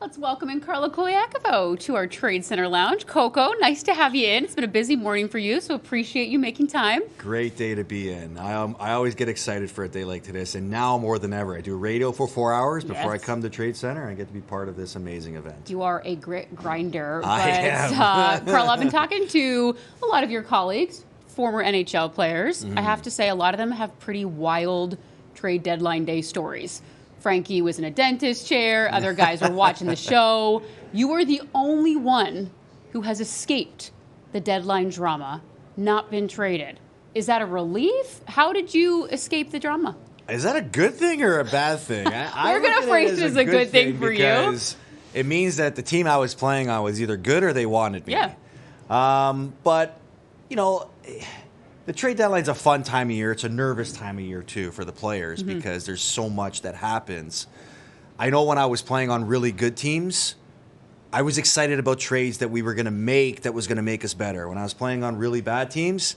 Let's welcome in Carlo Colaiacovo to our Trade Center Lounge. Coco, nice to have you in. It's been a busy morning for you, so appreciate you making time. Great day to be in. I always get excited for a day like this, and now more than ever. I do radio for 4 hours before I come to Trade Center, and I get to be part of this amazing event. You are a grit grinder. I am. Carl, I've been talking to a lot of your colleagues, former NHL players. I have to say, a lot of them have pretty wild trade deadline day stories. Frankie was in a dentist chair. Other guys are watching the show. You are the only one who has escaped the deadline drama, not been traded. Is that a relief? How did you escape the drama? Is that a good thing or a bad thing? We're going to phrase it as a good thing for you. Because it means that the team I was playing on was either good or they wanted me. Yeah. But, you know, the trade deadline's a fun time of year. It's a nervous time of year, too, for the players because there's so much that happens. I know when I was playing on really good teams, I was excited about trades that we were going to make that was going to make us better. When I was playing on really bad teams,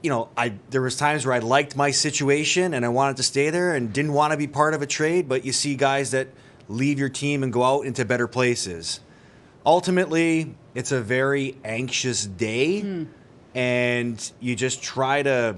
you know, there was times where I liked my situation and I wanted to stay there and didn't want to be part of a trade, but you see guys that leave your team and go out into better places. Ultimately, it's a very anxious day. And you just try to,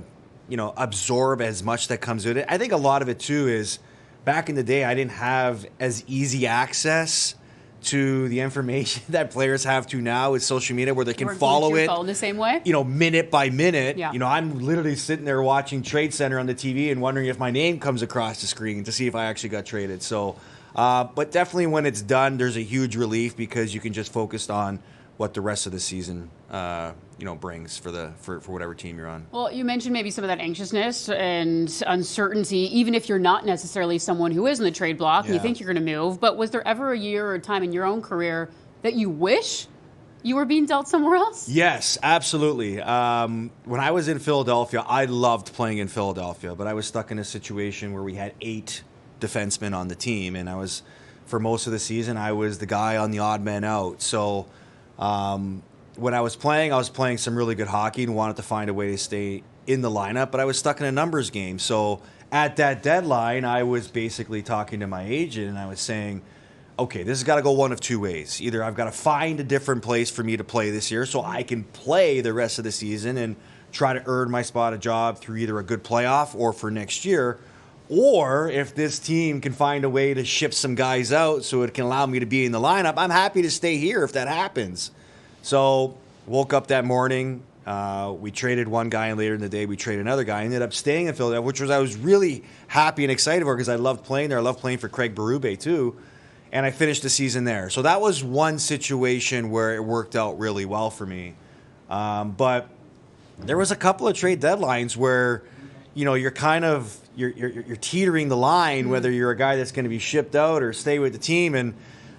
you know, absorb as much that comes with it. I think a lot of it, too, is back in the day, I didn't have as easy access to the information that players have to now with social media where they can follow it the same way? You know, minute by minute. Yeah. You know, I'm literally sitting there watching Trade Center on the TV and wondering if my name comes across the screen to see if I actually got traded. So, but definitely when it's done, there's a huge relief because you can just focus on what the rest of the season, you know, brings for whatever team you're on. Well, you mentioned maybe some of that anxiousness and uncertainty, even if you're not necessarily someone who is in the trade block and you think you're going to move. But was there ever a year or a time in your own career that you wish you were being dealt somewhere else? Yes, absolutely. When I was in Philadelphia, I loved playing in Philadelphia, but I was stuck in a situation where we had 8 defensemen on the team, and for most of the season, I was the guy on the odd man out. So when I was playing some really good hockey and wanted to find a way to stay in the lineup, but I was stuck in a numbers game. So at that deadline, I was basically talking to my agent and I was saying, okay, this has got to go one of two ways. Either I've got to find a different place for me to play this year so I can play the rest of the season and try to earn my spot a job through either a good playoff or for next year. Or if this team can find a way to ship some guys out so it can allow me to be in the lineup, I'm happy to stay here if that happens. So woke up that morning. We traded one guy, and later in the day we traded another guy. I ended up staying in Philadelphia, which I was really happy and excited for because I loved playing there. I loved playing for Craig Berube too. And I finished the season there. So that was one situation where it worked out really well for me. But there was a couple of trade deadlines where, you know, you're kind of you're teetering the line whether you're a guy that's going to be shipped out or stay with the team. And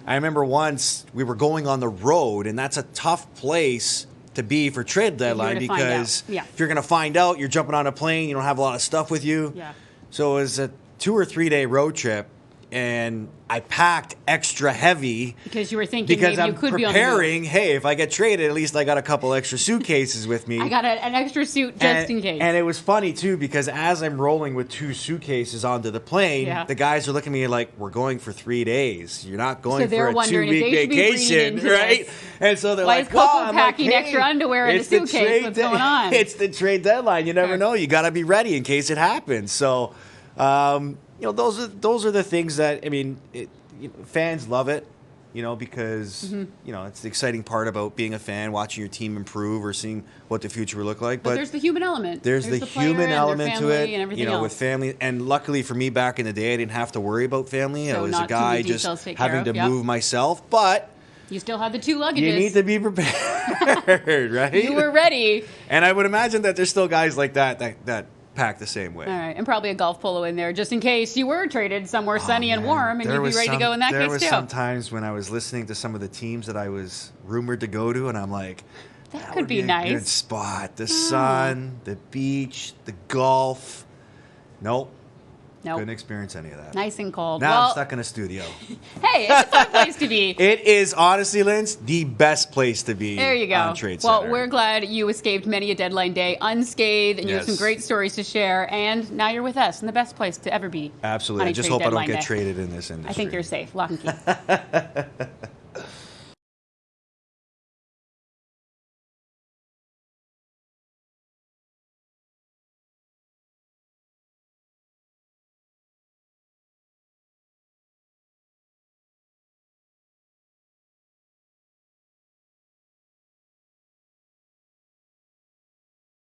I remember once we were going on the road, and that's a tough place to be for trade deadline because if you're going to find out, you're jumping on a plane, you don't have a lot of stuff with you. Yeah. So it was a 2 or 3 day road trip, and I packed extra heavy because you were thinking because maybe you could be on the move. preparing. Hey, if I get traded, at least I got a couple extra suitcases with me. I got an extra suit just in case. And it was funny too because as I'm rolling with 2 suitcases onto the plane, the guys are looking at me like, "We're going for 3 days. You're not going for a 2-week vacation, right?" And so they're like, "Why is Coco packing extra underwear in a suitcase? What's going on?" It's the trade deadline. You never know. You got to be ready in case it happens. So. You know, those are the things that, I mean, fans love it, you know, because, you know, it's the exciting part about being a fan, watching your team improve or seeing what the future will look like. But there's the human element. There's the human element to it, and you know, else. with family. And luckily for me back in the day, I didn't have to worry about family. So I was a guy just having to move myself. But you still had the 2 luggages. You need to be prepared, right? You were ready. And I would imagine that there's still guys like that packed the same way. All right, and probably a golf polo in there just in case you were traded somewhere sunny and warm and you'd be ready to go in that case too. There was some times when I was listening to some of the teams that I was rumored to go to, and I'm like, that could would be a nice. good spot. The sun, the beach, the golf. Nope. Nope. Couldn't experience any of that. Nice and cold. Now I'm stuck in a studio. Hey, it's a fun place to be. It is, honestly, Linz, the best place to be There you go. on Trade Center. Well, we're glad you escaped many a deadline day unscathed, and you have some Yes. great stories to share. And now you're with us in the best place to ever be. Absolutely. on a I just trade hope I don't deadline get day. traded in this industry. I think you're safe. Lock and key.